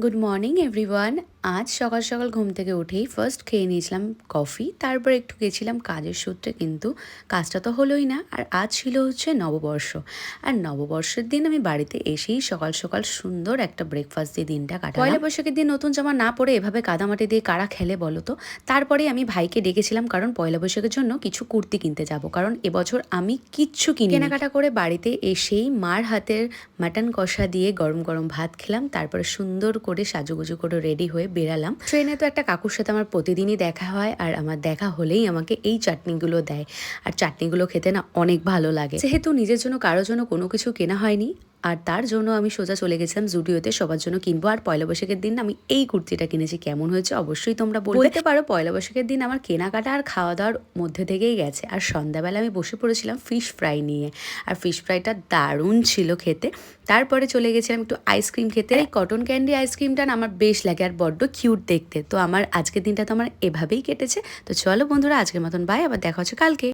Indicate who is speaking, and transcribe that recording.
Speaker 1: Good morning everyone. আজ সকাল সকাল ঘুম থেকে উঠেই ফার্স্ট খেয়ে নিয়েছিলাম কফি, তারপর একটু গেছিলাম কাজের সূত্রে, কিন্তু কাজটা তো হলোই না। আর আজ ছিল হচ্ছে নববর্ষ, আর নববর্ষের দিন আমি বাড়িতে এসেই সকাল সকাল সুন্দর একটা ব্রেকফাস্ট দিয়ে দিনটা কাটালাম। পয়লা বৈশাখের দিন নতুন জামা না পরে এভাবে কাদামাটি দিয়ে কারা খেলে বলো তো। তারপরে আমি ভাইকে ডেকেছিলাম, কারণ পয়লা বৈশাখের জন্য কিছু কুর্তি কিনতে যাব, কারণ এবছর আমি কিচ্ছু কিনি। কেনাকাটা করে বাড়িতে এসেই মার হাতের মাটন কষা দিয়ে গরম গরম ভাত খেলাম, তারপরে সুন্দর করে সাজুগুজু করে রেডি হয়ে বেরালাম। ট্রেনে তো একটা কাকুর সাথে আমার প্রতিদিনই দেখা হয়, আর আমার দেখা হলেই আমাকে এই চাটনিগুলো দেয়, আর চাটনিগুলো খেতে না অনেক ভালো লাগে। যেহেতু নিজের জন্য কারোর জন্য কোনো কিছু কেনা হয়নি, আর তার জন্য আমি সোজা চলে গেছিলাম জুডিওতে সবার জন্য কিনবো। আর পয়লা বৈশাখের দিন আমি এই কুর্তিটা কিনেছি, কেমন হয়েছে অবশ্যই তোমরা বলতে পারো। পয়লা বৈশাখের দিন আমার কেনাকাটা আর খাওয়া দাওয়ার মধ্যে থেকেই গেছে। আর সন্ধ্যাবেলা আমি বসে পড়েছিলাম ফিশ ফ্রাই নিয়ে, আর ফিশ ফ্রাইটা দারুণ ছিল খেতে। তারপরে চলে গেছিলাম একটু আইসক্রিম খেতে। এই কটন ক্যান্ডি আইসক্রিমটা না আমার বেশ লাগে, আর বড্ড কিউট দেখতে। তো আমার আজকের দিনটা তো আমার এভাবেই কেটেছে। তো চলো বন্ধুরা, আজকের মতন বাই, আবার দেখা হচ্ছে কালকে।